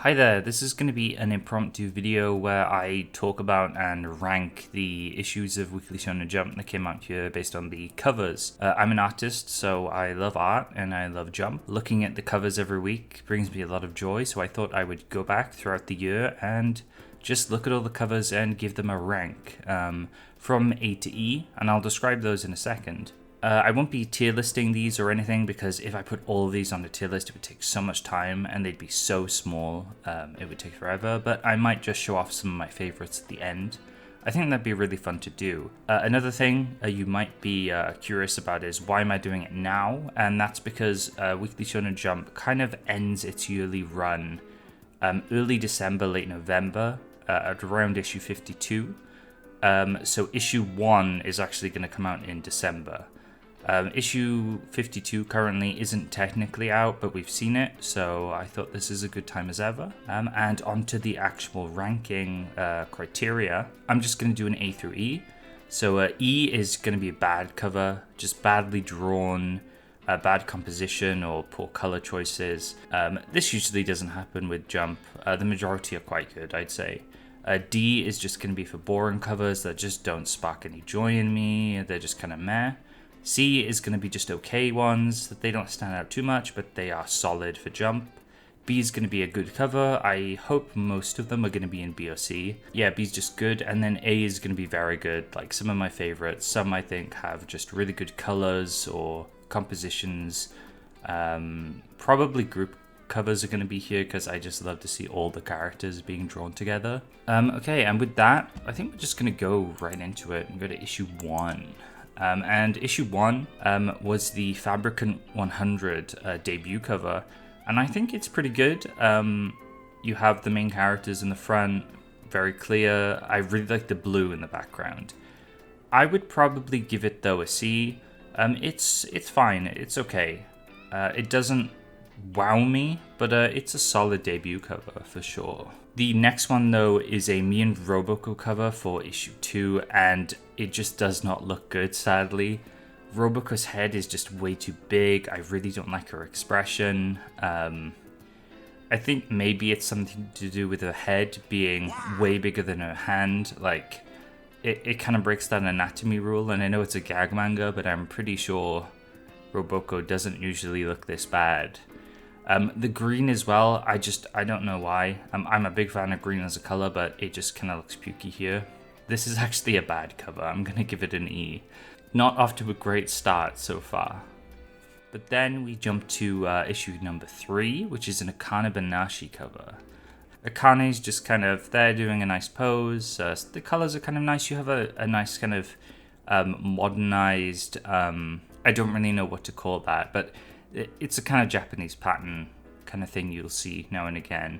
Hi there, this is going to be an impromptu video where I talk about and rank the issues of Weekly Shonen Jump that came out here based on the covers. I'm an artist, so I love art and I love Jump. Looking at the covers every week brings me a lot of joy, so I thought I would go back throughout the year and just look at all the covers and give them a rank from A to E, and I'll describe those in a second. I won't be tier listing these or anything because if I put all of these on the tier list, it would take so much time and they'd be so small, it would take forever, but I might just show off some of my favorites at the end. I think that'd be really fun to do. Another thing you might be curious about is why am I doing it now? And that's because Weekly Shonen Jump kind of ends its yearly run early December, late November, at around issue 52. So issue 1 is actually going to come out in December. Issue 52 currently isn't technically out, but we've seen it, so I thought this is a good time as ever. And onto the actual ranking criteria. I'm just going to do an A through E. So E is going to be a bad cover, just badly drawn, bad composition or poor color choices. This usually doesn't happen with Jump. The majority are quite good, I'd say. D is just going to be for boring covers that just don't spark any joy in me. They're just kind of meh. C is going to be just okay ones, that they don't stand out too much, but they are solid for Jump. B is going to be a good cover. I hope most of them are going to be in B or C. Yeah, B is just good. And then A is going to be very good. Like some of my favorites. Some I think have just really good colors or compositions. Probably group covers are going to be here because I just love to see all the characters being drawn together. Okay, and with that, I think we're just going to go right into it and go to issue 1. And issue 1 was the Fabricant 100 debut cover, and I think it's pretty good. You have the main characters in the front, very clear. I really like the blue in the background. I would probably give it, though, a C. It's fine, it's okay. It doesn't wow me, but it's a solid debut cover for sure. The next one, though, is a me and Roboco cover for issue 2, and it just does not look good, sadly. Roboco's head is just way too big. I really don't like her expression. I think maybe it's something to do with her head being way bigger than her hand. Like, it kind of breaks that anatomy rule, and I know it's a gag manga, but I'm pretty sure Roboco doesn't usually look this bad. The green as well, I don't know why. I'm a big fan of green as a color, but it just kind of looks pukey here. This is actually a bad cover. I'm going to give it an E. Not off to a great start so far. But then we jump to issue number 3, which is an Akane Banashi cover. Akane's just kind of there doing a nice pose. The colors are kind of nice. You have a nice kind of modernized, I don't really know what to call that, but it's a kind of Japanese pattern kind of thing you'll see now and again.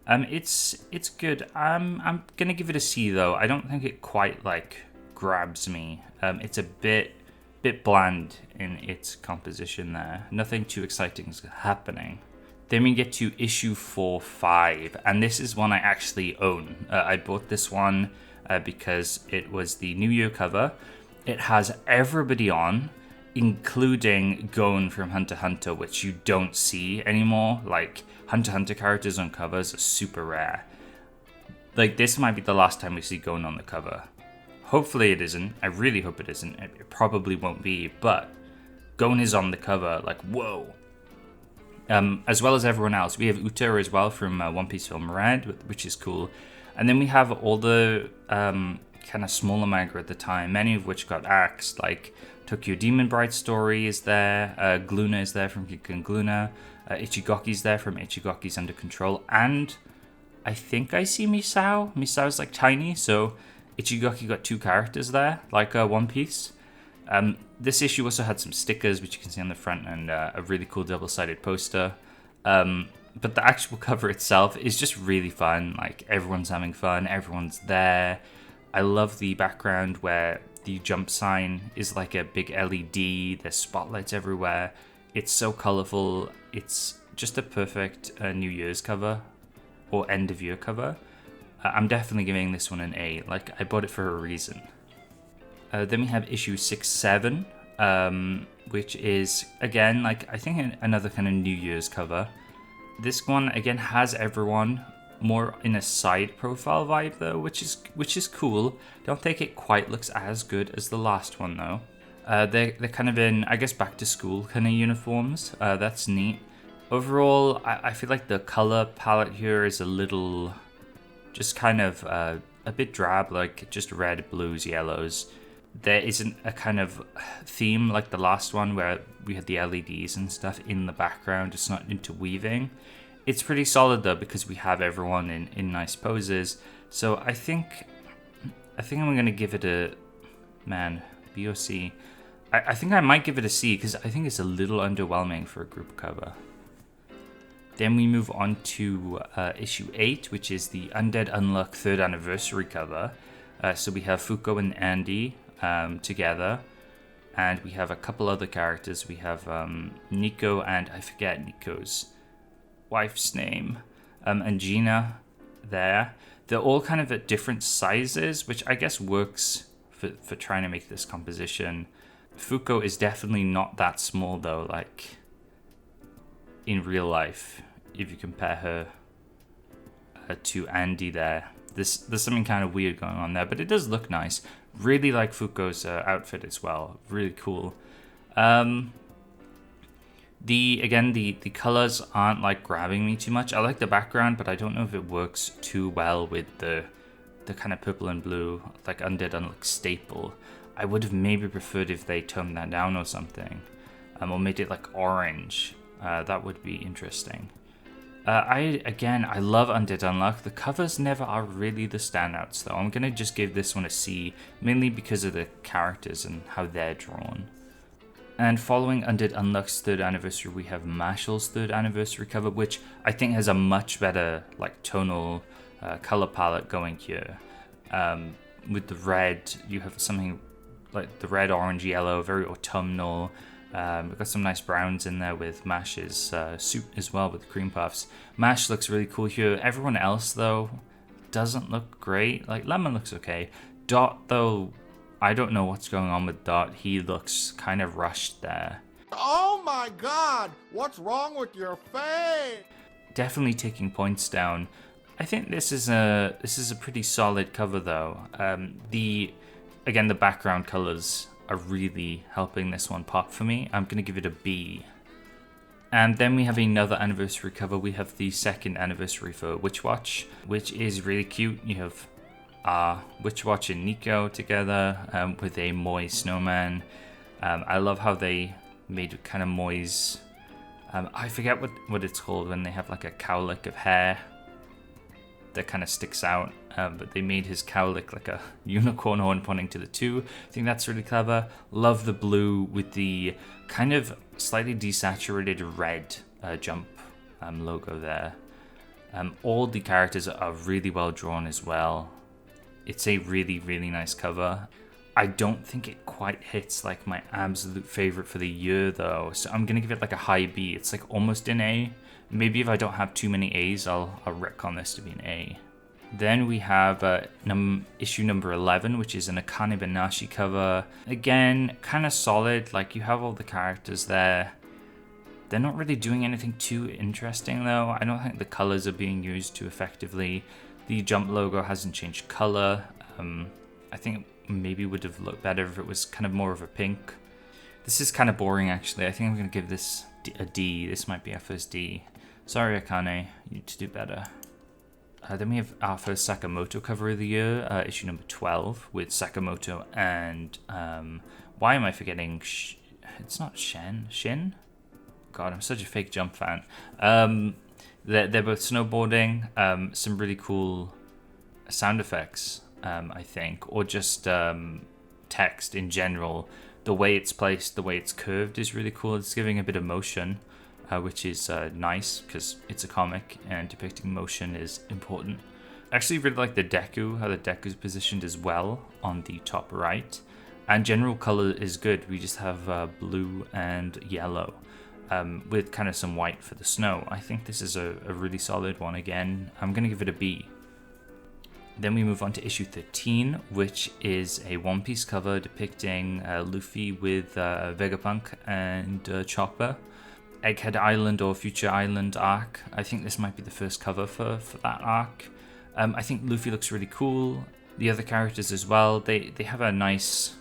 It's good. I'm gonna give it a C though. I don't think it quite like grabs me. It's a bit bland in its composition there. Nothing too exciting is happening. Then we get to issue 4-5, and this is one I actually own. I bought this one because it was the New Year cover. It has everybody on, including Gon from Hunter x Hunter, which you don't see anymore. Like, Hunter x Hunter characters on covers are super rare. Like, this might be the last time we see Gon on the cover. Hopefully it isn't. I really hope it isn't. It probably won't be, but Gon is on the cover, like, whoa. As well as everyone else. We have Uta as well from One Piece Film Red, which is cool. And then we have all the kind of smaller manga at the time, many of which got axed, like Tokyo Demon Bride story is there, Gluna is there from Kikken Gluna, Ichigoki's there from Ichigoki's Under Control, and I think I see Misao. Misao's like tiny, so Ichigoki got 2 characters there, like One Piece. This issue also had some stickers, which you can see on the front, and a really cool double-sided poster. But the actual cover itself is just really fun. Like, everyone's having fun, everyone's there. I love the background where the Jump sign is like a big LED. There's spotlights everywhere. It's so colorful. It's just a perfect New Year's cover or end of year cover. I'm definitely giving this one an A. Like, I bought it for a reason. Then we have issue 6-7, which is, again, like, I think another kind of New Year's cover. This one again has everyone more in a side profile vibe though, which is cool. Don't think it quite looks as good as the last one though. They're kind of in, I guess, back to school kind of uniforms. That's neat. Overall, I feel like the color palette here is a little, just kind of a bit drab, like just red, blues, yellows. There isn't a kind of theme like the last one where we had the LEDs and stuff in the background. It's not interweaving. It's pretty solid though because we have everyone in nice poses. So I think I'm gonna give it a, man, B or C. I think I might give it a C because I think it's a little underwhelming for a group cover. Then we move on to issue 8, which is the Undead Unluck 3rd anniversary cover. So we have Fuko and Andy together, and we have a couple other characters. We have Nico and I forget Nico's wife's name, and Gina there. They're all kind of at different sizes, which I guess works for trying to make this composition. Fuko is definitely not that small though, like in real life, if you compare her to Andy there. There's something kind of weird going on there, but it does look nice. Really like Fuko's outfit as well. Really cool. The colors aren't like grabbing me too much. I like the background, but I don't know if it works too well with the kind of purple and blue, like Undead Unluck staple. I would have maybe preferred if they toned that down or something, or made it like orange. That would be interesting. I love Undead Unluck. The covers never are really the standouts though. I'm gonna just give this one a C, mainly because of the characters and how they're drawn. And following Undead Unluck's 3rd anniversary, we have Mashal's 3rd anniversary cover, which I think has a much better like tonal color palette going here. With the red, you have something like the red, orange, yellow, very autumnal. We've got some nice browns in there with Mash's suit as well with the cream puffs. Mash looks really cool here. Everyone else though doesn't look great. Like Lemon looks okay. Dot though, I don't know what's going on with Dot. He looks kind of rushed there. Oh my god, what's wrong with your face? Definitely taking points down. I think this is a pretty solid cover though. The background colors are really helping this one pop for me. I'm gonna give it a B. And then we have another anniversary cover. We have the 2nd anniversary for Witch Watch, which is really cute. You have Witch Watch and Nico together with a Moy snowman. I love how they made kind of Moy's, I forget what it's called when they have like a cowlick of hair that kind of sticks out, but they made his cowlick like a unicorn horn pointing to the 2. I think that's really clever. Love the blue with the kind of slightly desaturated red Jump logo there. All the characters are really well drawn as well. It's a really, really nice cover. I don't think it quite hits like my absolute favorite for the year though, so I'm gonna give it like a high B. It's like almost an A. Maybe if I don't have too many A's, I'll retcon this to be an A. Then we have issue number 11, which is an Akane Banashi cover. Again, kind of solid. Like you have all the characters there. They're not really doing anything too interesting though. I don't think the colors are being used too effectively. The Jump logo hasn't changed color. I think maybe would have looked better if it was kind of more of a pink. This is kind of boring actually. I think I'm gonna give this a D. This might be our first D. Sorry Akane, you need to do better. Then we have our first Sakamoto cover of the year, issue number 12, with Sakamoto and, why am I forgetting, it's not Shin? God, I'm such a fake Jump fan. They're both snowboarding, some really cool sound effects, I think, or just text in general. The way it's placed, the way it's curved is really cool. It's giving a bit of motion. Which is nice because it's a comic and depicting motion is important. I actually really like the deku, how the deku is positioned as well on the top right. And general color is good. We just have blue and yellow with kind of some white for the snow. I think this is a really solid one again. I'm going to give it a B. Then we move on to issue 13, which is a One Piece cover depicting Luffy with Vegapunk and Chopper. Egghead Island or Future Island arc. I think this might be the first cover for that arc. I think Luffy looks really cool. The other characters as well, they have a nice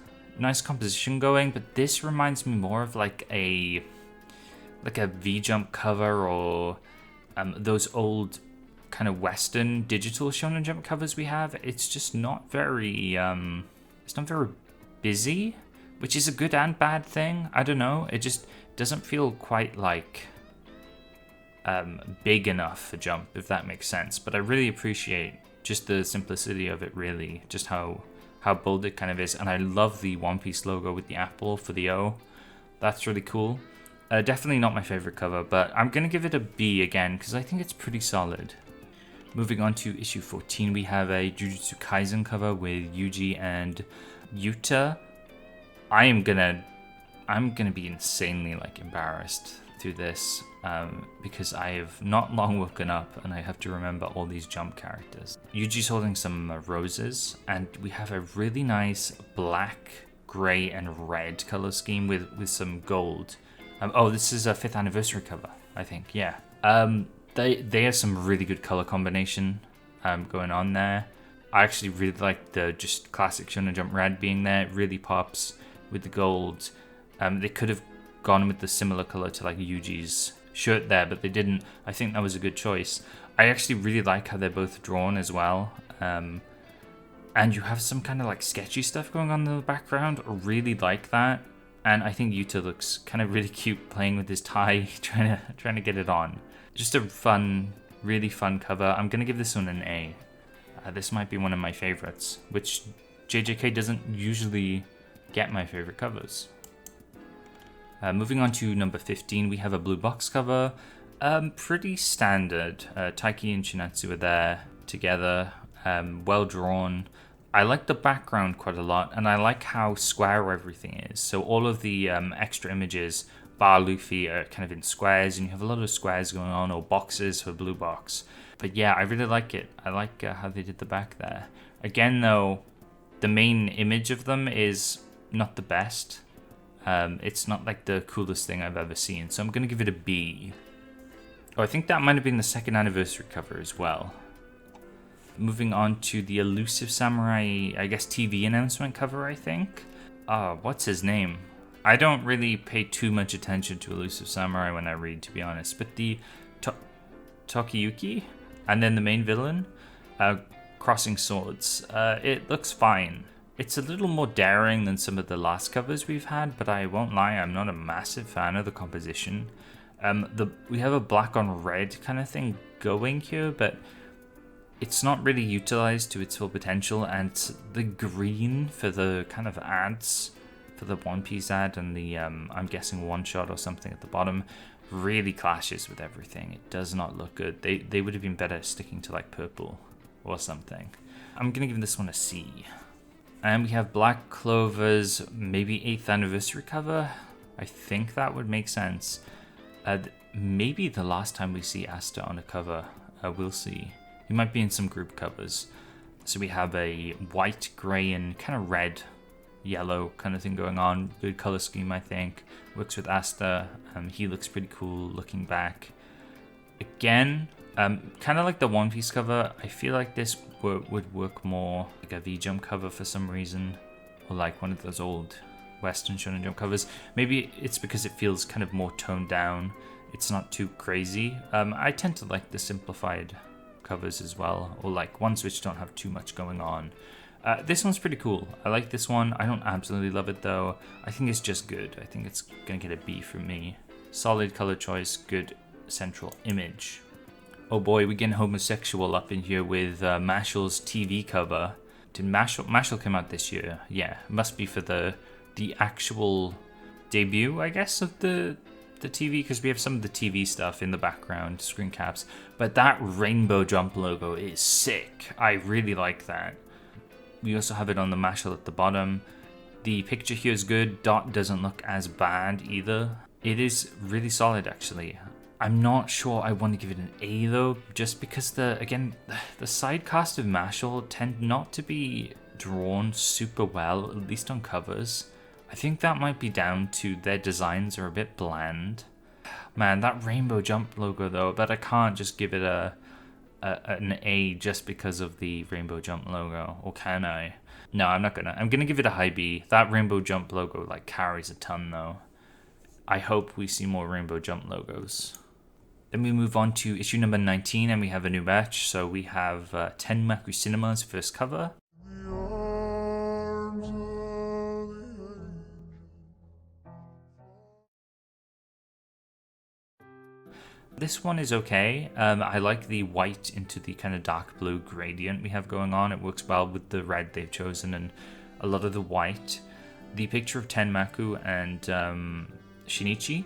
composition going, but this reminds me more of like a V-Jump cover, or those old kind of Western digital Shonen Jump covers we have. It's just not very busy, which is a good and bad thing. I don't know. It just doesn't feel quite like big enough for Jump, if that makes sense. But I really appreciate just the simplicity of it, really, just how bold it kind of is. And I love the One Piece logo with the apple for the O. That's really cool. Definitely not my favorite cover, but I'm going to give it a B again because I think it's pretty solid. Moving on to issue 14, we have a Jujutsu Kaisen cover with Yuji and Yuta. I'm gonna be insanely like embarrassed through this because I have not long woken up and I have to remember all these Jump characters. Yuji's holding some roses, and we have a really nice black, grey, and red color scheme with some gold. This is a 5th anniversary cover, I think. Yeah. They have some really good color combination going on there. I actually really like the just classic Shonen Jump red being there. It really pops with the gold. They could have gone with the similar color to like Yuji's shirt there, but they didn't. I think that was a good choice. I actually really like how they're both drawn as well. And you have some kind of like sketchy stuff going on in the background. I really like that. And I think Yuta looks kind of really cute playing with his tie, trying to get it on. Just a fun, really fun cover. I'm going to give this one an A. This might be one of my favorites, which JJK doesn't usually get my favorite covers. Moving on to number 15, we have a blue box cover. Pretty standard. Taiki and Shinatsu are there together. Well drawn. I like the background quite a lot, and I like how square everything is. So all of the extra images, bar Luffy, are kind of in squares, and you have a lot of squares going on, or boxes for blue box. But yeah, I really like it. I like how they did the back there. Again, though, the main image of them is not the best. It's not like the coolest thing I've ever seen, so I'm going to give it a B. Oh, I think that might have been the 2nd anniversary cover as well. Moving on to the Elusive Samurai, I guess, TV announcement cover, I think. What's his name? I don't really pay too much attention to Elusive Samurai when I read, to be honest. But the Tokiyuki, and then the main villain, crossing swords. It looks fine. It's a little more daring than some of the last covers we've had, but I won't lie, I'm not a massive fan of the composition. We have a black on red kind of thing going here, but it's not really utilized to its full potential, and the green for the kind of ads, for the One Piece ad and the, I'm guessing, one shot or something at the bottom, really clashes with everything. It does not look good. They would have been better sticking to like purple or something. I'm going to give this one a C. And we have Black Clover's maybe 8th anniversary cover. I think that would make sense. Maybe the last time we see Asta on a cover. We'll see. He might be in some group covers. So we have a white, grey, and kind of red, yellow kind of thing going on. Good color scheme, I think. Works with Asta. He looks pretty cool looking back. Again, kind of like the One Piece cover. I feel like this would work more like a V-Jump cover for some reason. Or like one of those old Western Shonen Jump covers. Maybe it's because it feels kind of more toned down. It's not too crazy. I tend to like the simplified covers as well, or like ones which don't have too much going on. This one's pretty cool. I like this one. I don't absolutely love it though. I think it's just good. I think it's gonna get a B from me. Solid color choice, good central image. Oh boy, we're getting homosexual up in here with Mashal's TV cover. Did Mashal come out this year? Yeah, it must be for the actual debut, I guess, of the TV, because we have some of the TV stuff in the background, screen caps. But that Rainbow Jump logo is sick. I really like that. We also have it on the Mashal at the bottom. The picture here is good. Dot doesn't look as bad either. It is really solid, actually. I'm not sure I want to give it an A though, just because the side cast of Mashal tend not to be drawn super well, at least on covers. I think that might be down to their designs are a bit bland. Man, that Rainbow Jump logo though, but I can't just give it an A just because of the Rainbow Jump logo, or can I? No, I'm not gonna. I'm gonna give it a high B. That Rainbow Jump logo like carries a ton though. I hope we see more Rainbow Jump logos. Then we move on to issue number 19, and we have a new batch. So we have Tenmaku Cinema's first cover. This one is okay. I like the white into the kind of dark blue gradient we have going on. It works well with the red they've chosen and a lot of the white. The picture of Tenmaku and Shinichi.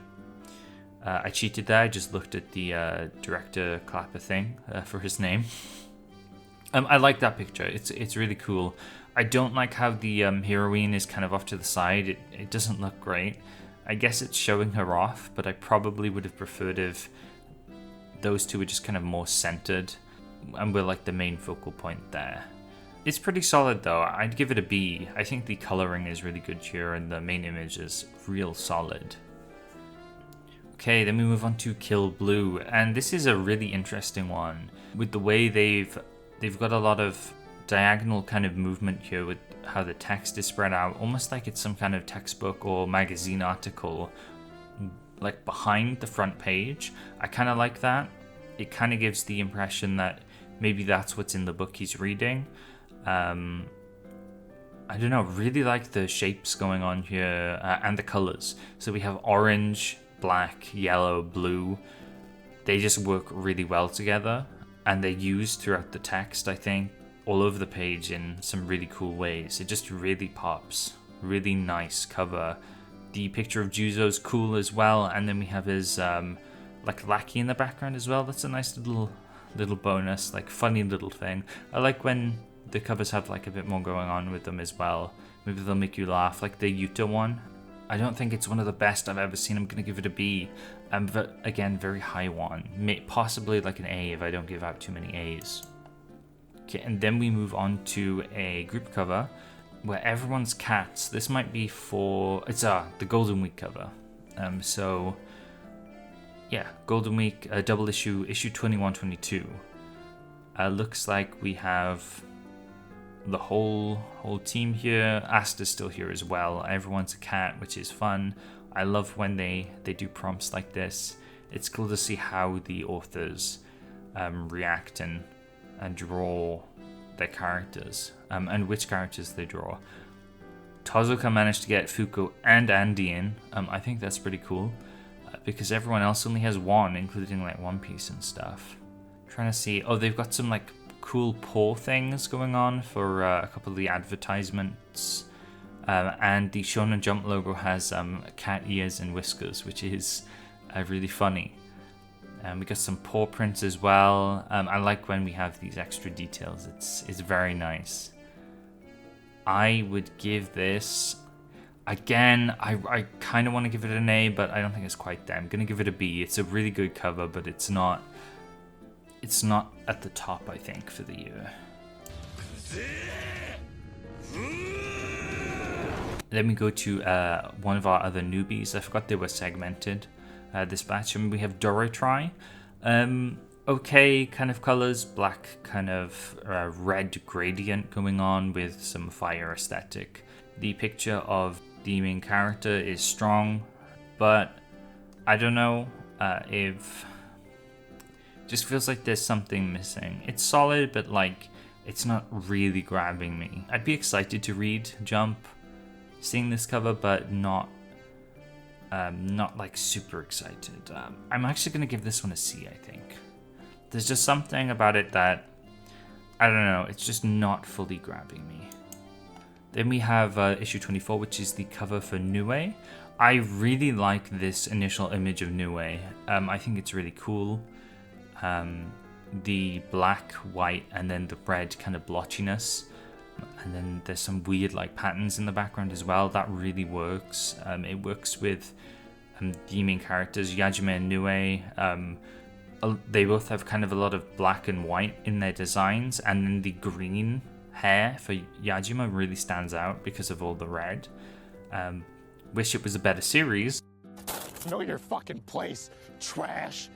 I cheated there. I just looked at the director clapper thing for his name. I like that picture. It's really cool. I don't like how the heroine is kind of off to the side. It doesn't look great. I guess it's showing her off, but I probably would have preferred if those two are just kind of more centered and we're like the main focal point there. It's pretty solid though. I'd give it a B. I think the coloring is really good here and the main image is real solid. Okay, then we move on to Kill Blue, and this is a really interesting one with the way they've got a lot of diagonal kind of movement here with how the text is spread out, almost like it's some kind of textbook or magazine article like behind the front page. I kind of like that. It kind of gives the impression that maybe that's what's in the book he's reading. I don't know, really like the shapes going on here and the colors. So we have orange, black, yellow, blue. They just work really well together and they're used throughout the text, I think, all over the page in some really cool ways. It just really pops. Really nice cover. The picture of Juzo's cool as well, and then we have his like lackey in the background as well. That's a nice little bonus, like funny little thing. I like when the covers have like a bit more going on with them as well. Maybe they'll make you laugh, like the Yuta one. I don't think it's one of the best I've ever seen. I'm gonna give it a B. But again, very high one. Possibly like an A if I don't give out too many A's. Okay, and then we move on to a group cover where everyone's cats. This might be for, it's the Golden Week cover. So yeah, Golden Week, double issue 21-22. Looks like we have the whole team here. Asta's still here as well. Everyone's a cat, which is fun. I love when they do prompts like this. It's cool to see how the authors react and draw their characters and which characters they draw. Tozuka managed to get Fuko and Andy in. I think that's pretty cool because everyone else only has one, including like One Piece and stuff. I'm trying to see. Oh, they've got some like cool paw things going on for a couple of the advertisements. And the Shonen Jump logo has cat ears and whiskers, which is really funny. We got some paw prints as well. I like when we have these extra details. It's very nice. I would give this, again, I kind of want to give it an A, but I don't think it's quite there. I'm going to give it a B. It's a really good cover, but it's not at the top, I think, for the year. Then we go to one of our other newbies. I forgot they were segmented. This batch, and we have Dorotry. Okay kind of colors, black kind of red gradient going on with some fire aesthetic. The picture of the main character is strong, but I don't know if just feels like there's something missing. It's solid, but like it's not really grabbing me. I'd be excited to read Jump seeing this cover, but not like super excited. I'm actually going to give this one a C, I think. There's just something about it that, I don't know, it's just not fully grabbing me. Then we have issue 24, which is the cover for Nue. I really like this initial image of Nue. I think it's really cool. The black, white, and then the red kind of blotchiness. And then there's some weird like patterns in the background as well. That really works. It works with the main characters, Yajime and Nue. They both have kind of a lot of black and white in their designs, and then the green hair for Yajima really stands out because of all the red. Wish it was a better series. Know your fucking place, trash.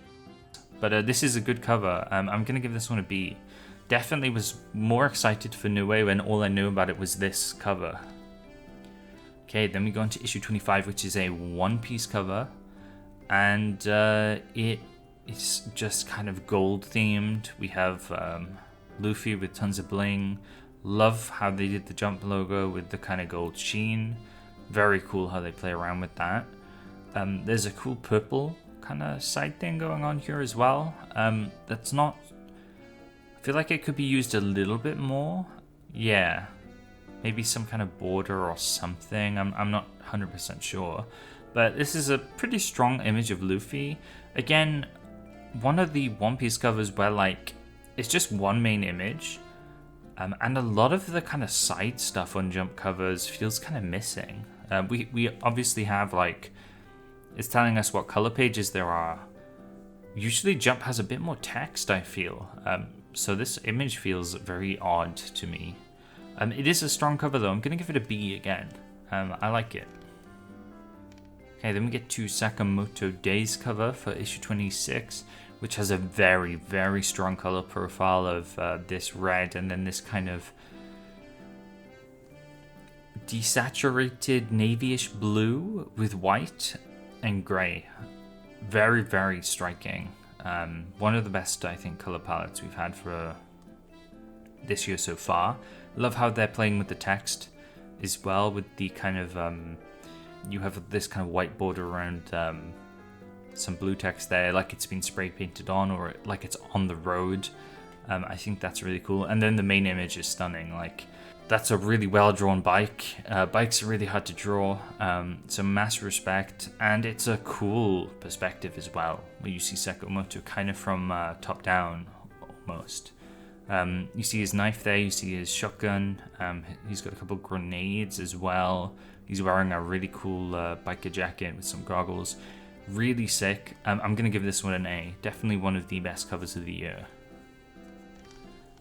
But this is a good cover. I'm gonna give this one a B. Definitely was more excited for Nue when all I knew about it was this cover. Okay, then we go into issue 25, which is a one-piece cover, and it's just kind of gold themed. We have Luffy with tons of bling. Love how they did the Jump logo with the kind of gold sheen. Very cool how they play around with that. There's a cool purple kind of side thing going on here as well. That's not... I feel like it could be used a little bit more. Yeah. Maybe some kind of border or something. I'm not 100% sure. But this is a pretty strong image of Luffy. Again, one of the One Piece covers where like it's just one main image. And a lot of the kind of side stuff on Jump covers feels kind of missing. We obviously have like, it's telling us what color pages there are. Usually Jump has a bit more text, I feel. So this image feels very odd to me. It is a strong cover though. I'm going to give it a B again. I like it. Okay, then we get to Sakamoto Day's cover for issue 26, which has a very, very strong color profile of this red and then this kind of desaturated navy-ish blue with white and gray. Very, very striking. One of the best, I think, color palettes we've had for this year so far. Love how they're playing with the text as well, with the kind of you have this kind of white border around some blue text there, like it's been spray painted on or like it's on the road. I think that's really cool. And then the main image is stunning. Like, that's a really well drawn bike. Bikes are really hard to draw, so mass respect, and it's a cool perspective as well, where you see Sakamoto kind of from top down almost. You see his knife there, you see his shotgun, he's got a couple grenades as well. He's wearing a really cool biker jacket with some goggles. Really sick. I'm going to give this one an A. Definitely one of the best covers of the year.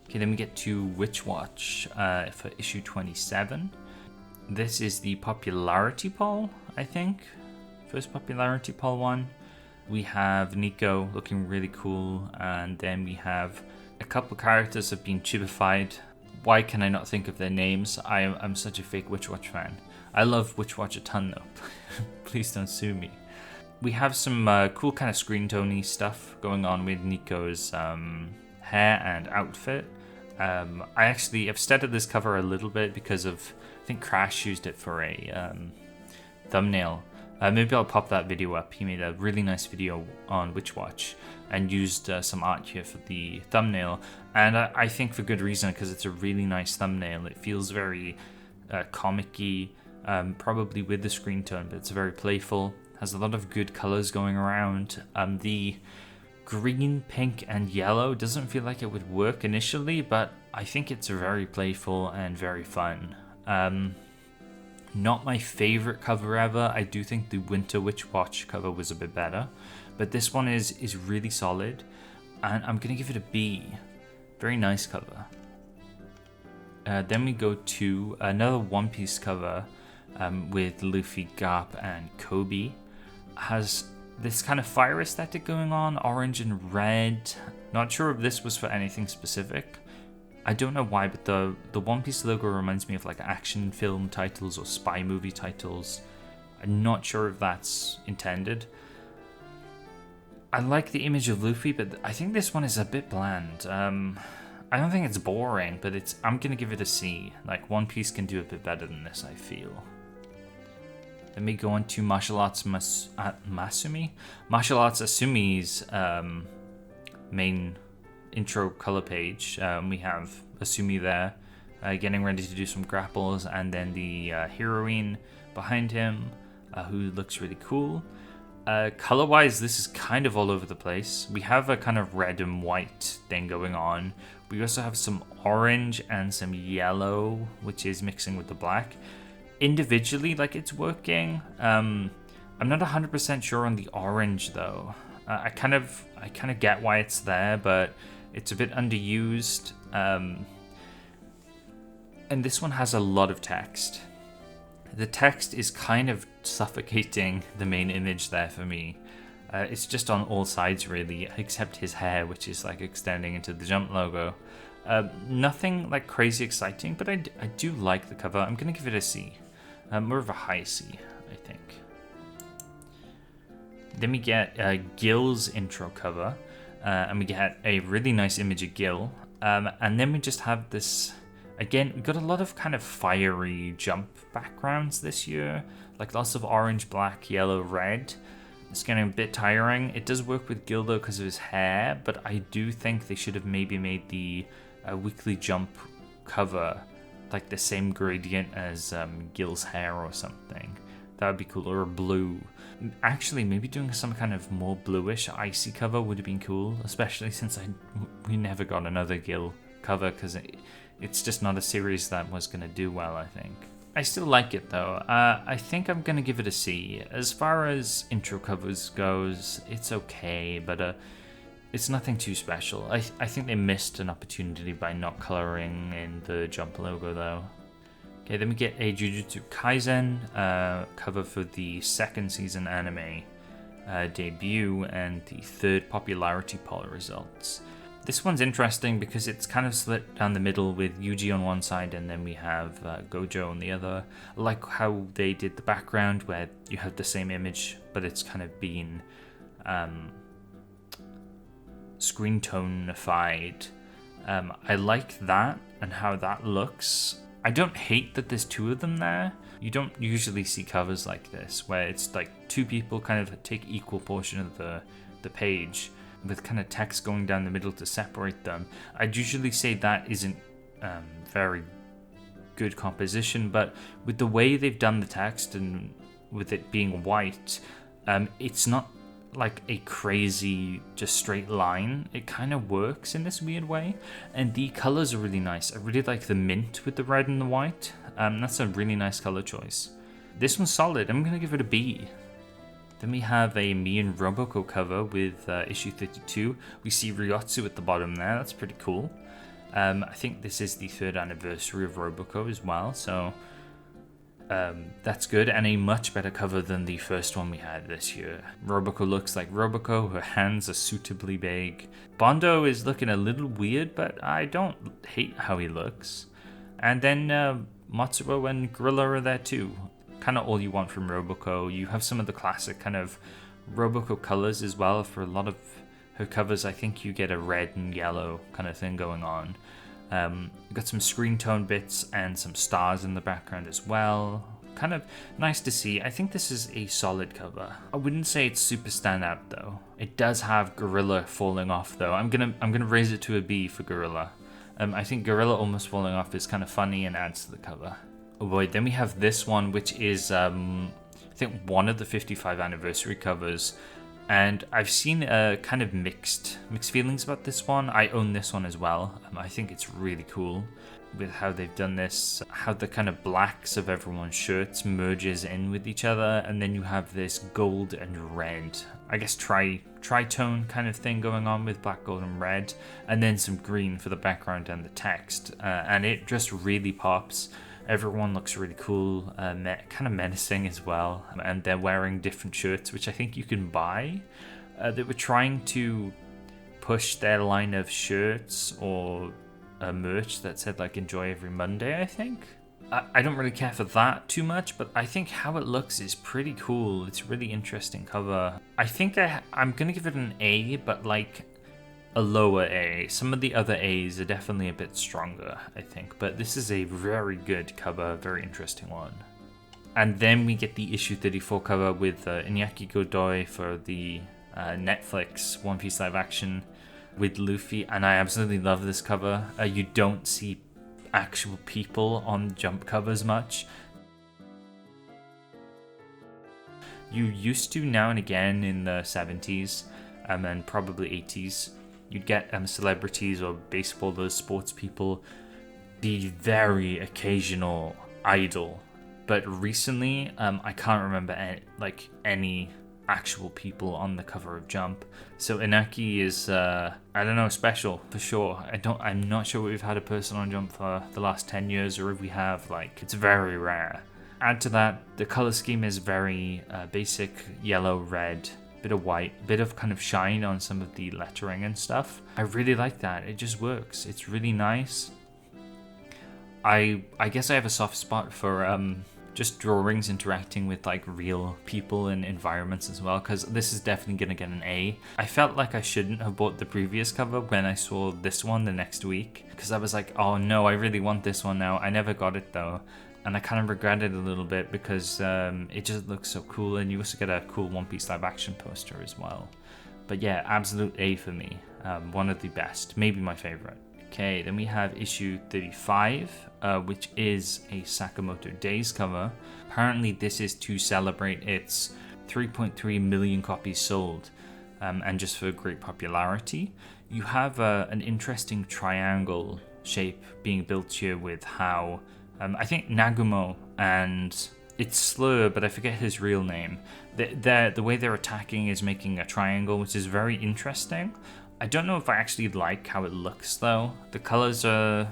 Okay, then we get to Witch Watch for issue 27. This is the popularity poll, I think. First popularity poll one. We have Nico looking really cool, and then we have a couple characters have been chibified. Why can I not think of their names? I'm such a fake Witch Watch fan. I love Witch Watch a ton though. Please don't sue me. We have some cool kind of screen tony stuff going on with Nico's hair and outfit. I actually have studied this cover a little bit because of, I think Crash used it for a thumbnail. Maybe I'll pop that video up. He made a really nice video on Witch Watch and used some art here for the thumbnail. And I think for good reason, because it's a really nice thumbnail. It feels very comic-y, probably with the screen tone, but it's very playful. Has a lot of good colors going around. The green, pink, and yellow doesn't feel like it would work initially, but I think it's very playful and very fun. Not my favorite cover ever. I do think the Winter Witch Watch cover was a bit better, but this one is really solid, and I'm gonna give it a B. Very nice cover. Then we go to another One Piece cover with Luffy, Garp, and Kobe. Has this kind of fire aesthetic going on, orange and red. Not sure if this was for anything specific. I don't know why, but the One Piece logo reminds me of like action film titles or spy movie titles. I'm not sure if that's intended. I like the image of Luffy, but I think this one is a bit bland. I don't think it's boring, but I'm gonna give it a C. Like, One Piece can do a bit better than this, I feel. Then we go on to Martial Arts Masumi? Martial Arts Asumi's main intro color page. We have Asumi there getting ready to do some grapples, and then the heroine behind him who looks really cool. Color-wise, this is kind of all over the place. We have a kind of red and white thing going on. We also have some orange and some yellow, which is mixing with the black. Individually, like, it's working. I'm not 100% sure on the orange though. I kind of get why it's there, but it's a bit underused. And this one has a lot of text. The text is kind of suffocating the main image there for me. It's just on all sides really, except his hair, which is like extending into the Jump logo. Nothing like crazy exciting, but I do like the cover. I'm gonna give it a C, more of a high C, I think. Then we get Gil's intro cover, and we get a really nice image of Gil, and then we just have this. Again, we got a lot of kind of fiery Jump backgrounds this year, like lots of orange, black, yellow, red. It's getting a bit tiring. It does work with Gil though because of his hair, but I do think they should have maybe made the Weekly Jump cover like the same gradient as Gil's hair or something. That would be cool, or blue. Actually, maybe doing some kind of more bluish, icy cover would have been cool, especially since we never got another Gil cover because it's just not a series that was going to do well, I think. I still like it though. I think I'm going to give it a C. As far as intro covers goes, it's okay, but it's nothing too special. I think they missed an opportunity by not coloring in the Jump logo though. Okay, then we get a Jujutsu Kaisen cover for the second season anime debut and the third popularity poll results. This one's interesting because it's kind of split down the middle with Yuji on one side and then we have Gojo on the other. I like how they did the background where you have the same image but it's kind of been screen tonified. I like that and how that looks. I don't hate that there's two of them there. You don't usually see covers like this where it's like two people kind of take equal portion of the page with kind of text going down the middle to separate them. I'd usually say that isn't very good composition, but with the way they've done the text and with it being white, it's not like a crazy just straight line. It kind of works in this weird way, and the colors are really nice. I really like the mint with the red and the white. That's a really nice color choice. This one's solid. I'm gonna give it a B. Then we have a Me and Roboko cover with issue 32. We see Ryotsu at the bottom there. That's pretty cool. I think this is the 3rd anniversary of Roboko as well, so that's good, and a much better cover than the first one we had this year. Roboko looks like Roboko. Her hands are suitably big. Bondo is looking a little weird, but I don't hate how he looks. And then Matsuro and Gorilla are there too. Kind of all you want from Roboko. You have some of the classic kind of Roboko colors as well. For a lot of her covers, I think you get a red and yellow kind of thing going on. Got some screen tone bits and some stars in the background as well. Kind of nice to see. I think this is a solid cover. I wouldn't say it's super standout though. It does have Gorilla falling off though. I'm gonna raise it to a B for Gorilla. I think Gorilla almost falling off is kind of funny and adds to the cover. Oh boy, then we have this one, which is I think one of the 55 anniversary covers, and I've seen kind of mixed feelings about this one. I own this one as well. I think it's really cool with how they've done this, how the kind of blacks of everyone's shirts merges in with each other, and then you have this gold and red, I guess tritone kind of thing going on with black, gold, and red, and then some green for the background and the text, and it just really pops. Everyone looks really cool, kind of menacing as well, and they're wearing different shirts, which I think you can buy. They were trying to push their line of shirts or merch that said like "Enjoy Every Monday," I think. I don't really care for that too much, but I think how it looks is pretty cool. It's a really interesting cover. I think I'm gonna give it an A, but like a lower A. Some of the other A's are definitely a bit stronger, I think, but this is a very good cover, very interesting one. And then we get the issue 34 cover with Iñaki Godoy for the Netflix One Piece live action with Luffy, and I absolutely love this cover. You don't see actual people on Jump covers much. You used to now and again in the 70s and probably 80s. You'd get celebrities or baseballers, sports people, the very occasional idol. But recently, I can't remember any actual people on the cover of Jump. So Inaki is, I don't know, special for sure. I'm not sure we've had a person on Jump for the last 10 years, or if we have, it's very rare. Add to that, the color scheme is very basic yellow, red, bit of white, bit of kind of shine on some of the lettering and stuff. I really like that. It just works. It's really nice. I guess I have a soft spot for just drawings interacting with like real people and environments as well, because this is definitely gonna get an A. I felt like I shouldn't have bought the previous cover when I saw this one the next week, because I was like, oh no, I really want this one now. I never got it though, and I kind of regret it a little bit because it just looks so cool, and you also get a cool One Piece live action poster as well. But yeah, absolute A for me. One of the best, maybe my favorite. Okay, then we have issue 35, which is a Sakamoto Days cover. Apparently this is to celebrate its 3.3 million copies sold, and just for great popularity. You have an interesting triangle shape being built here with how, I think Nagumo and it's Slur, but I forget his real name. The way they're attacking is making a triangle, which is very interesting. I don't know if I actually like how it looks though. The colors are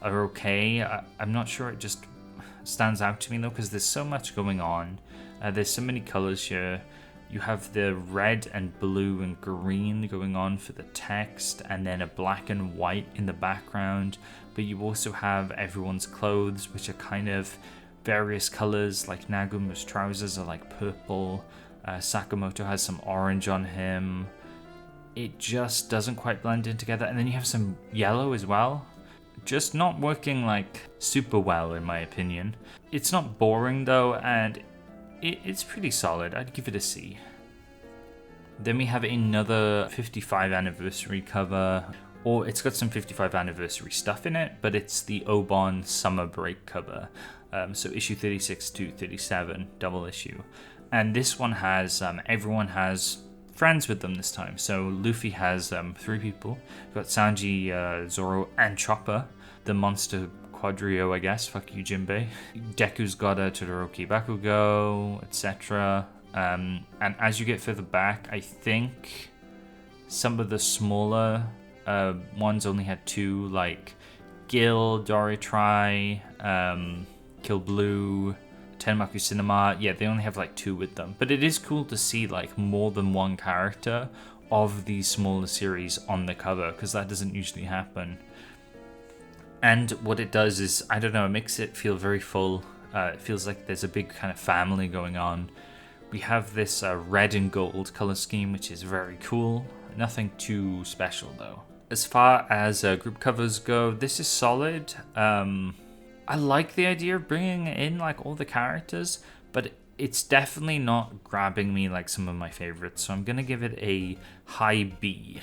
okay. I'm not sure it just stands out to me though, because there's so much going on. There's so many colors here. You have the red and blue and green going on for the text, and then a black and white in the background. But you also have everyone's clothes, which are kind of various colors. Like Nagumo's trousers are like purple. Sakamoto has some orange on him. It just doesn't quite blend in together. And then you have some yellow as well. Just not working like super well in my opinion. It's not boring though, and it's pretty solid. I'd give it a C. Then we have another 55 anniversary cover, or it's got some 55 anniversary stuff in it, but it's the Obon Summer Break cover. So issue 36 to 37, double issue. And this one has, everyone has friends with them this time. So Luffy has 3 people. We've got Sanji, Zoro, and Chopper. The monster quadrio, I guess. Fuck you, Jinbei. Deku's got a Todoroki Bakugo, etc. And as you get further back, I think some of the smaller ones only had 2, like Gil, Doritry, Kill Blue, Tenmaku Cinema. Yeah, they only have like 2 with them. But it is cool to see like more than one character of these smaller series on the cover, because that doesn't usually happen. And what it does is, I don't know, it makes it feel very full. It feels like there's a big kind of family going on. We have this red and gold color scheme, which is very cool. Nothing too special though. As far as group covers go, this is solid. I like the idea of bringing in like all the characters, but it's definitely not grabbing me like some of my favorites. So I'm going to give it a high B.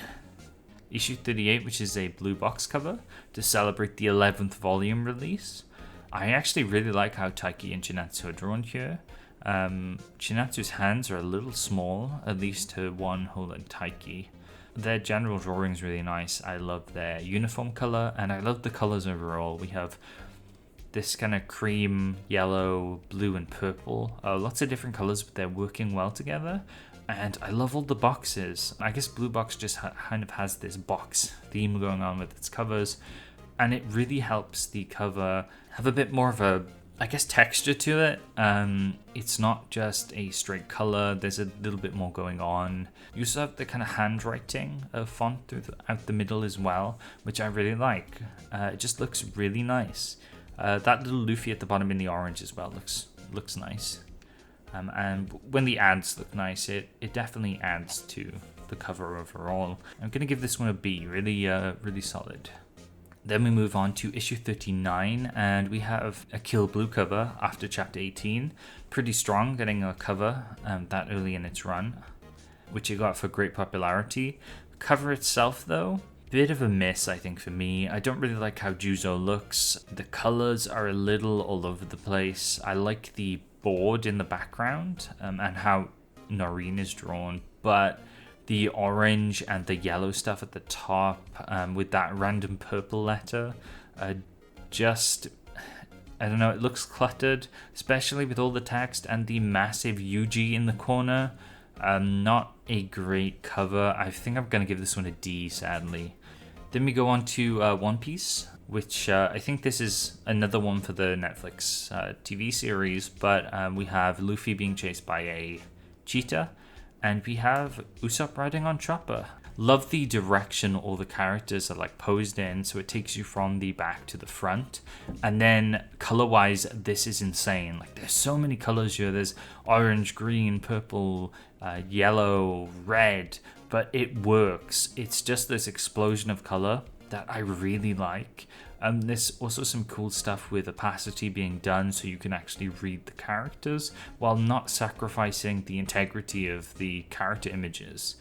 Issue 38, which is a blue box cover to celebrate the 11th volume release. I actually really like how Taiki and Chinatsu are drawn here. Chinatsu's hands are a little small, at least to one holding Taiki. Their general drawing is really nice. I love their uniform color, and I love the colors overall. We have this kind of cream, yellow, blue, and purple. Lots of different colors, but they're working well together. And I love all the boxes. I guess Blue Box just kind of has this box theme going on with its covers. And it really helps the cover have a bit more of a, I guess, texture to it. It's not just a straight color. There's a little bit more going on. You also have the kind of handwriting of font throughout the middle as well, which I really like. It just looks really nice. That little Luffy at the bottom in the orange as well looks nice. And when the ads look nice, it definitely adds to the cover overall. I'm going to give this one a B, really solid. Then we move on to issue 39, and we have a Kill Blue cover after chapter 18. Pretty strong, getting a cover that early in its run, which it got for great popularity. The cover itself, though, bit of a miss, I think, for me. I don't really like how Juzo looks. The colors are a little all over the place. I like the board in the background and how Noreen is drawn, but the orange and the yellow stuff at the top with that random purple letter just, I don't know, it looks cluttered, especially with all the text and the massive Yuji in the corner. Not a great cover. I think I'm going to give this one a D, sadly. Then we go on to One Piece. which I think this is another one for the Netflix TV series, but we have Luffy being chased by a cheetah, and we have Usopp riding on Chopper. Love the direction all the characters are like posed in, so it takes you from the back to the front. And then color-wise, this is insane. Like, there's so many colors here. There's orange, green, purple, yellow, red, but it works. It's just this explosion of color that I really like. There's also some cool stuff with opacity being done so you can actually read the characters while not sacrificing the integrity of the character images.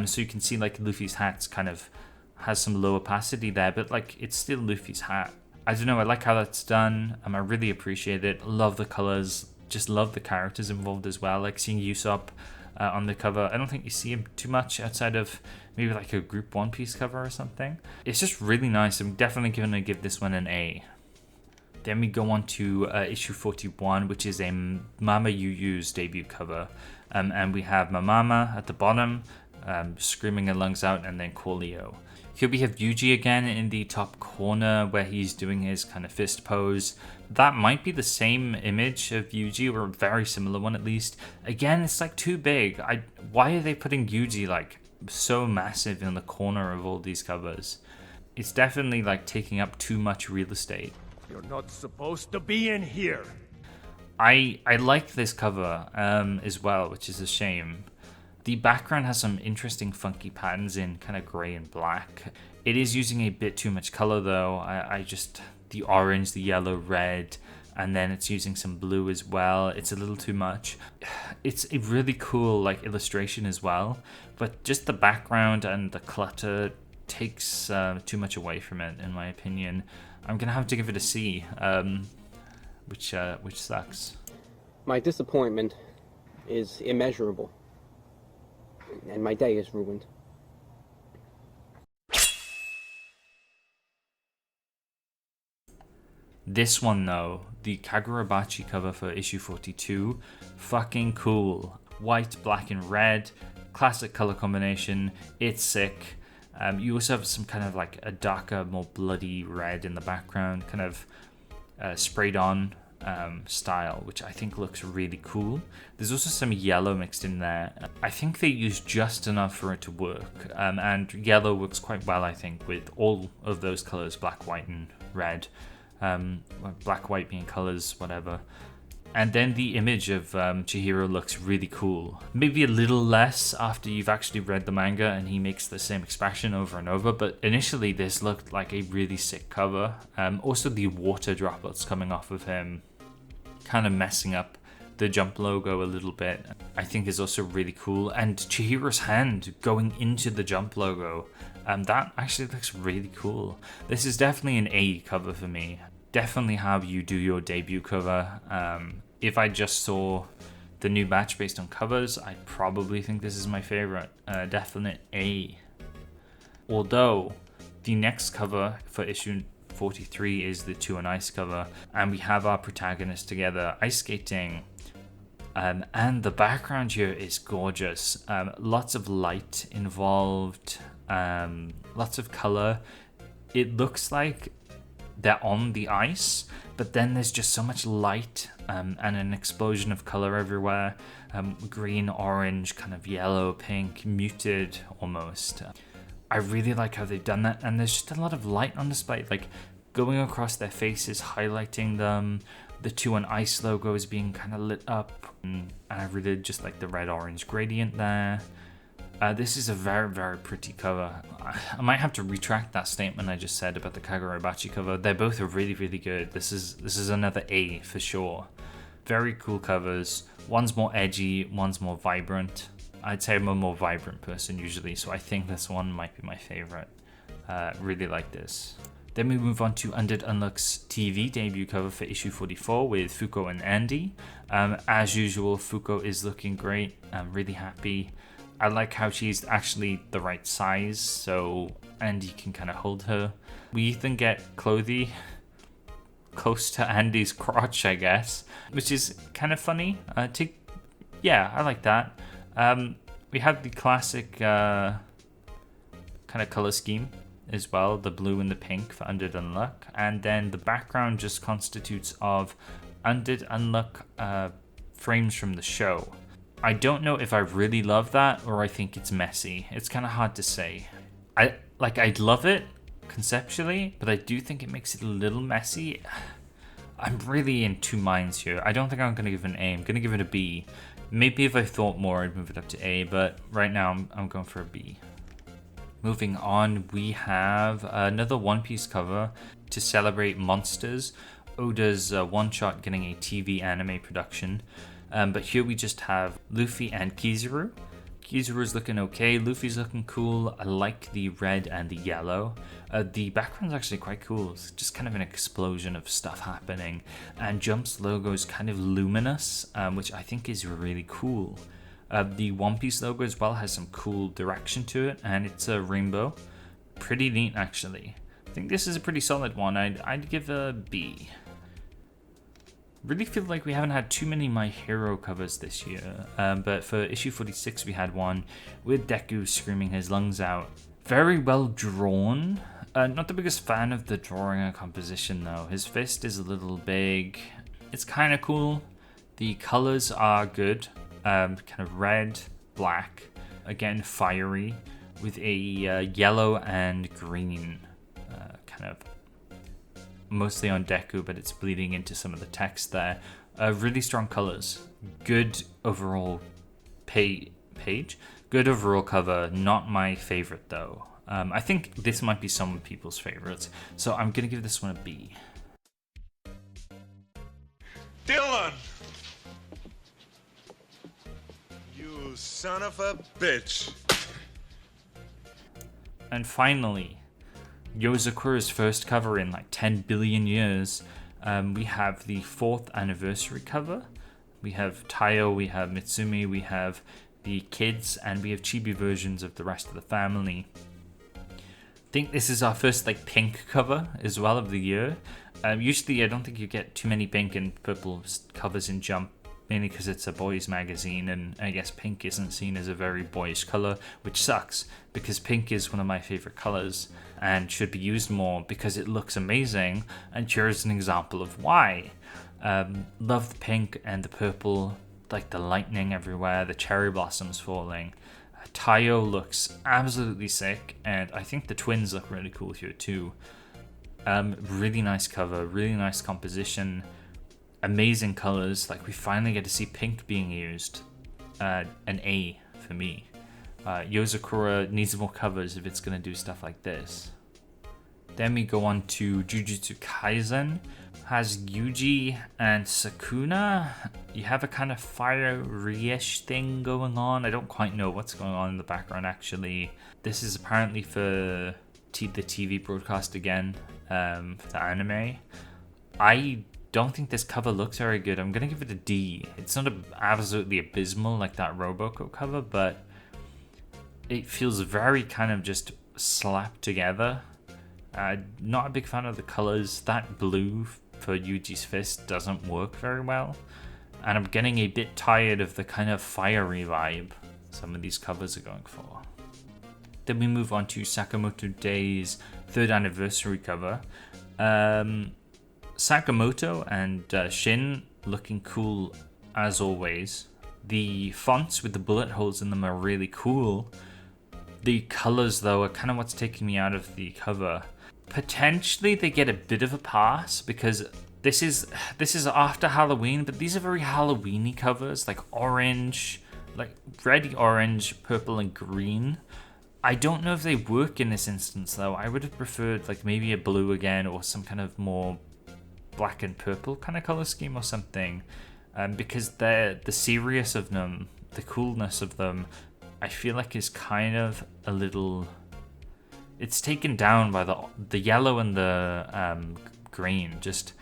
So you can see like Luffy's hat's kind of has some low opacity there, but like it's still Luffy's hat. I don't know, I like how that's done. I really appreciate it. Love the colors, just love the characters involved as well. Like seeing Usopp on the cover. I don't think you see him too much outside of maybe like a group One Piece cover or something. It's just really nice. I'm definitely going to give this one an A. Then we go on to issue 41, which is a Mama Yu's debut cover. And we have Mamama at the bottom, screaming her lungs out, and then Coolio. Here we have Yuji again in the top corner where he's doing his kind of fist pose. That might be the same image of Yuji, or a very similar one at least. Again, it's like too big. Why are they putting Yuji like so massive in the corner of all these covers? It's definitely like taking up too much real estate. You're not supposed to be in here. I like this cover as well, which is a shame. The background has some interesting funky patterns in kind of grey and black. It is using a bit too much color though. I just, the orange, the yellow, red, and then it's using some blue as well. It's a little too much. It's a really cool like illustration as well, but just the background and the clutter takes too much away from it in my opinion. I'm gonna have to give it a C, which sucks. My disappointment is immeasurable. And my day is ruined. This one though, the Kagurabachi cover for issue 42, fucking cool. White, black and red, classic color combination, it's sick. You also have some kind of like a darker, more bloody red in the background, kind of sprayed on style, which I think looks really cool. There's also some yellow mixed in there. I think they used just enough for it to work, and yellow works quite well, I think, with all of those colors, black, white and red. Black, white being colors, whatever. And then the image of Chihiro looks really cool. Maybe a little less after you've actually read the manga and he makes the same expression over and over, but initially this looked like a really sick cover. Also the water droplets coming off of him kind of messing up the Jump logo a little bit, I think is also really cool. And Chihiro's hand going into the Jump logo, that actually looks really cool. This is definitely an A cover for me. Definitely have you do your debut cover. If I just saw the new batch based on covers, I'd probably think this is my favorite. Definite A. Although the next cover for issue 43 is the 2 on Ice cover, and we have our protagonists together ice skating, and the background here is gorgeous. Lots of light involved, lots of color. It looks like they're on the ice, but then there's just so much light and an explosion of color everywhere. Green, orange, kind of yellow, pink, muted almost. I really like how they've done that, and there's just a lot of light on display, like going across their faces, highlighting them. The 2 on Ice logo is being kind of lit up, and I really just like the red-orange gradient there. This is a very, very pretty cover. I might have to retract that statement I just said about the Kagurabachi cover. They're both really, really good. This is another A for sure. Very cool covers. One's more edgy, one's more vibrant. I'd say I'm a more vibrant person usually, so I think this one might be my favorite. Really like this. Then we move on to Undead Unluck's TV debut cover for issue 44 with Fuko and Andy. As usual, Fuko is looking great. I'm really happy. I like how she's actually the right size, so Andy can kind of hold her. We even get Clothy close to Andy's crotch, I guess, which is kind of funny. Yeah, I like that. We have the classic kind of color scheme as well, the blue and the pink for Undead Unluck. And then the background just constitutes of Undead Unluck frames from the show. I don't know if I really love that or I think it's messy. It's kind of hard to say. I'd love it conceptually, but I do think it makes it a little messy. I'm really in two minds here. I don't think I'm going to give it an A. I'm going to give it a B. Maybe if I thought more, I'd move it up to A, but right now I'm going for a B. Moving on, we have another One Piece cover to celebrate Monsters. Oda's one-shot getting a TV anime production. But here we just have Luffy and Kizaru. Kizaru's looking okay, Luffy's looking cool. I like the red and the yellow. The background's actually quite cool. It's just kind of an explosion of stuff happening. And Jump's logo is kind of luminous, which I think is really cool. The One Piece logo as well has some cool direction to it, and it's a rainbow. Pretty neat, actually. I think this is a pretty solid one. I'd give a B. Really feel like we haven't had too many My Hero covers this year, but for issue 46 we had one with Deku screaming his lungs out. Very well drawn. Not the biggest fan of the drawing and composition though. His fist is a little big. It's kind of cool. The colors are good. Kind of red, black, again fiery, with a yellow and green kind of mostly on Deku, but it's bleeding into some of the text there. Really strong colors. Good overall page. Good overall cover. Not my favorite though. I think this might be some people's favorites, so I'm gonna give this one a B. Dylan! You son of a bitch. And finally, Yozakura's first cover in like 10 billion years. We have the 4th anniversary cover. We have Taiyo, we have Mitsumi, we have the kids, and we have chibi versions of the rest of the family. I think this is our first like pink cover as well of the year. Usually I don't think you get too many pink and purple covers in Jump, mainly because it's a boys magazine, and I guess pink isn't seen as a very boyish color, which sucks because pink is one of my favorite colors and should be used more because it looks amazing, and here's an example of why. Love the pink and the purple, like the lightning everywhere, the cherry blossoms falling. Taiyo looks absolutely sick, and I think the twins look really cool here too. Really nice cover, really nice composition. Amazing colors, like we finally get to see pink being used. An A for me. Yozakura needs more covers if it's going to do stuff like this. Then we go on to Jujutsu Kaisen. Has Yuji and Sukuna. You have a kind of fiery-ish thing going on. I don't quite know what's going on in the background actually. This is apparently for the TV broadcast again, for the anime. I don't think this cover looks very good. I'm gonna give it a D. It's not absolutely abysmal like that Robocop cover, but it feels very kind of just slapped together. Not a big fan of the colors. That blue for Yuji's fist doesn't work very well, and I'm getting a bit tired of the kind of fiery vibe some of these covers are going for. Then we move on to Sakamoto Day's 3rd anniversary cover. Sakamoto and Shin looking cool as always. The fonts with the bullet holes in them are really cool. The colors though are kind of what's taking me out of the cover. Potentially they get a bit of a pass because this is after Halloween, but these are very Halloween-y covers, like orange, like red, orange, purple, and green. I don't know if they work in this instance though. I would have preferred like maybe a blue again, or some kind of more black and purple kind of color scheme or something, because the serious of them, the coolness of them, I feel like is kind of a little. It's taken down by the yellow and the green. Just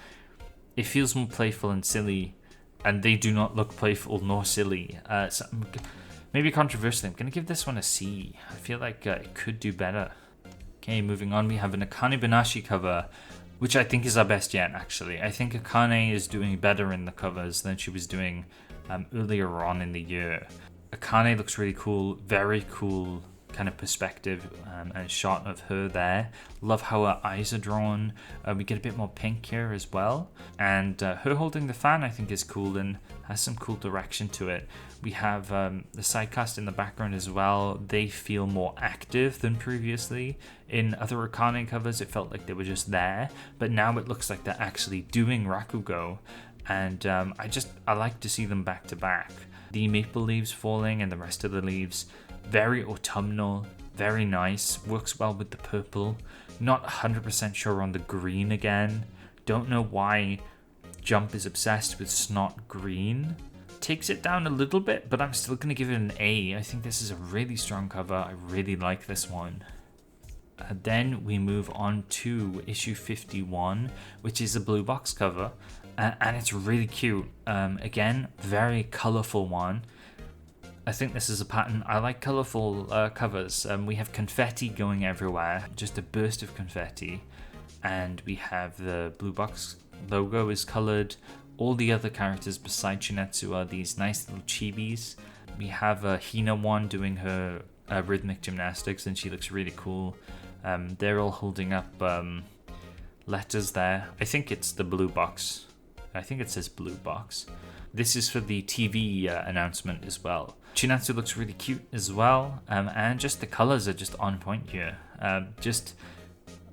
it feels more playful and silly, and they do not look playful nor silly. So maybe controversially, I'm gonna give this one a C. I feel like it could do better. Okay, moving on, we have an Akane Banashi cover, which I think is our best yet, actually. I think Akane is doing better in the covers than she was doing earlier on in the year. Akane looks really cool, very cool kind of perspective and shot of her there. Love how her eyes are drawn. We get a bit more pink here as well. And her holding the fan I think is cool and has some cool direction to it. We have the side cast in the background as well. They feel more active than previously. In other Akane covers it felt like they were just there, but now it looks like they're actually doing Rakugo. And I like to see them back to back. The maple leaves falling and the rest of the leaves, very autumnal, very nice, works well with the purple. Not 100% sure on the green again. Don't know why Jump is obsessed with snot green. Takes it down a little bit, but I'm still going to give it an A. I think this is a really strong cover. I really like this one. Then we move on to issue 51, which is a blue box cover. And it's really cute. Again, very colorful one. I think this is a pattern. I like colorful covers. We have confetti going everywhere, just a burst of confetti. And we have the blue box logo is colored. All the other characters besides Shinetsu are these nice little chibis. We have Hina one doing her rhythmic gymnastics, and she looks really cool. They're all holding up letters there. I think it's the blue box. I think it says blue box. This is for the TV announcement as well. Chinatsu looks really cute as well, and just the colors are just on point here. Just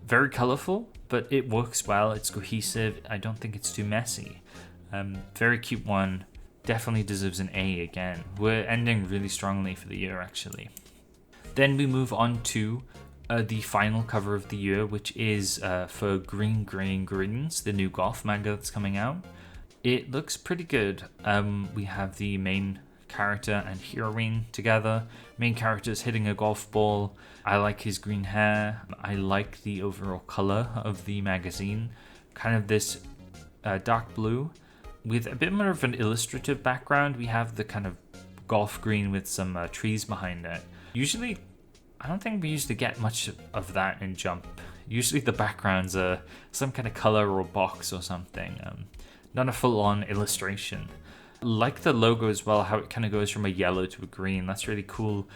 very colorful, but it works well. It's cohesive. I don't think it's too messy. Very cute one. Definitely deserves an A again. We're ending really strongly for the year, actually. Then we move on to the final cover of the year, which is for Green Greens, the new golf manga that's coming out. It looks pretty good. We have the main character and heroine together. Main character is hitting a golf ball. I like his green hair. I like the overall color of the magazine. Kind of this dark blue with a bit more of an illustrative background. We have the kind of golf green with some trees behind it. Usually, I don't think we used to get much of that in Jump. Usually the backgrounds are some kind of color or box or something. Not a full-on illustration. Like the logo as well, how it kind of goes from a yellow to a green. That's really cool.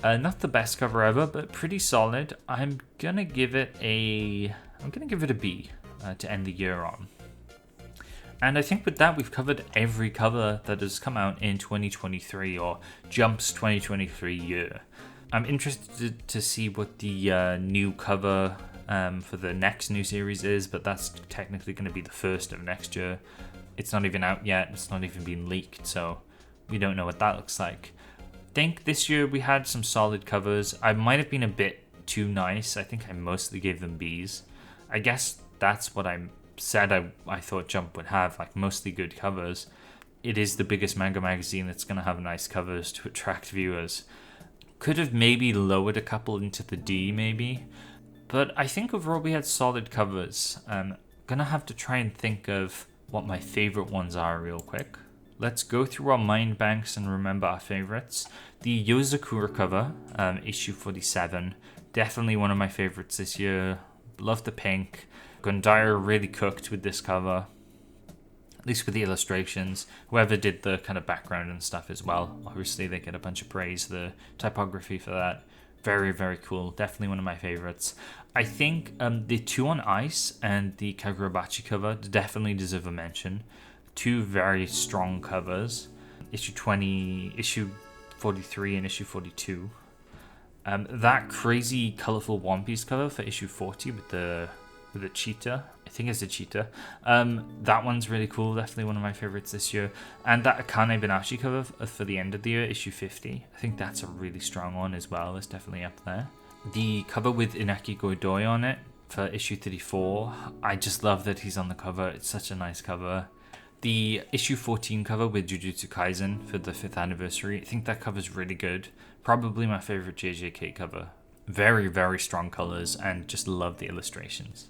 Not the best cover ever, but pretty solid. I'm gonna give it a B to end the year on. And I think with that, we've covered every cover that has come out in 2023 or Jump's 2023 year. I'm interested to see what the new cover for the next new series is, but that's technically going to be the first of next year. It's not even out yet. It's not even been leaked, so we don't know what that looks like. I think this year we had some solid covers. I might have been a bit too nice. I think I mostly gave them Bs. I guess that's what I said I thought Jump would have, like mostly good covers. It is the biggest manga magazine that's going to have nice covers to attract viewers. Could have maybe lowered a couple into the D maybe, but I think overall we had solid covers. Gonna have to try and think of what my favorite ones are real quick. Let's go through our mind banks and remember our favorites. The Yozakura cover, issue 47, definitely one of my favorites this year. Love the pink. Gondaya really cooked with this cover, at least with the illustrations. Whoever did the kind of background and stuff as well, obviously they get a bunch of praise. The typography for that, very, very cool. Definitely one of my favorites. I think the two on ice and the Kagurabachi cover definitely deserve a mention. Two very strong covers. Issue 20, issue 43 and issue 42. That crazy colorful One Piece cover for issue 40 with the cheetah. I think it's a cheetah. That one's really cool. Definitely one of my favorites this year. And that Akane Banashi cover for the end of the year, issue 50. I think that's a really strong one as well. It's definitely up there. The cover with Inaki Godoy on it for issue 34. I just love that he's on the cover. It's such a nice cover. The issue 14 cover with Jujutsu Kaisen for the 5th anniversary. I think that cover's really good. Probably my favorite JJK cover. Very, very strong colors and just love the illustrations.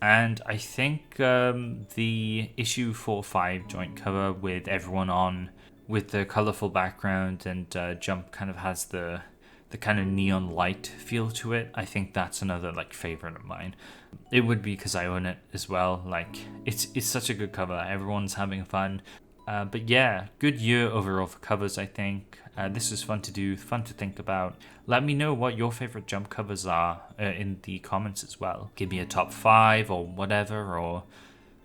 And I think the issue 4-5 joint cover with everyone on with the colorful background and Jump kind of has the kind of neon light feel to it. I think that's another like favorite of mine. It would be because I own it as well. Like it's such a good cover. Everyone's having fun. But yeah, good year overall for covers, I think. This was fun to do, fun to think about. Let me know what your favorite Jump covers are in the comments as well. Give me a top 5 or whatever, or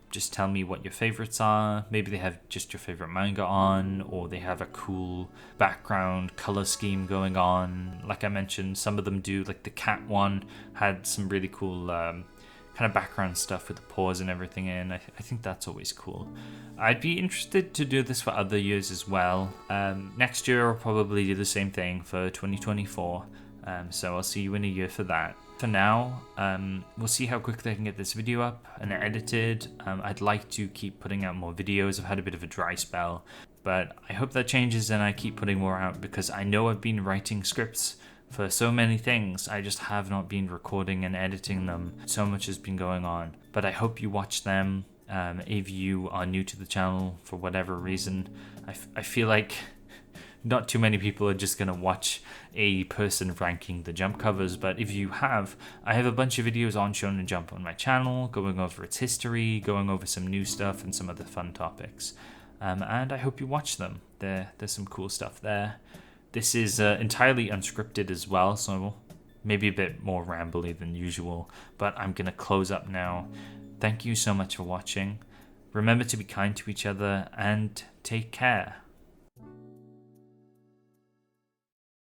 just tell me what your favorites are. Maybe they have just your favorite manga on, or they have a cool background color scheme going on. Like I mentioned, some of them do, like the cat one had some really cool kind of background stuff with the paws and everything in. I think that's always cool. I'd be interested to do this for other years as well. Next year I'll probably do the same thing for 2024. So I'll see you in a year for that. For now, we'll see how quickly I can get this video up and edited. I'd like to keep putting out more videos. I've had a bit of a dry spell, but I hope that changes and I keep putting more out, because I know I've been writing scripts for so many things. I just have not been recording and editing them. So much has been going on, but I hope you watch them. If you are new to the channel for whatever reason, I feel like not too many people are just going to watch a person ranking the Jump covers, but if you have, I have a bunch of videos on Shonen Jump on my channel, going over its history, going over some new stuff and some other fun topics. And I hope you watch them. There's some cool stuff there. This is entirely unscripted as well, so maybe a bit more rambly than usual, but I'm going to close up now. Thank you so much for watching. Remember to be kind to each other and take care.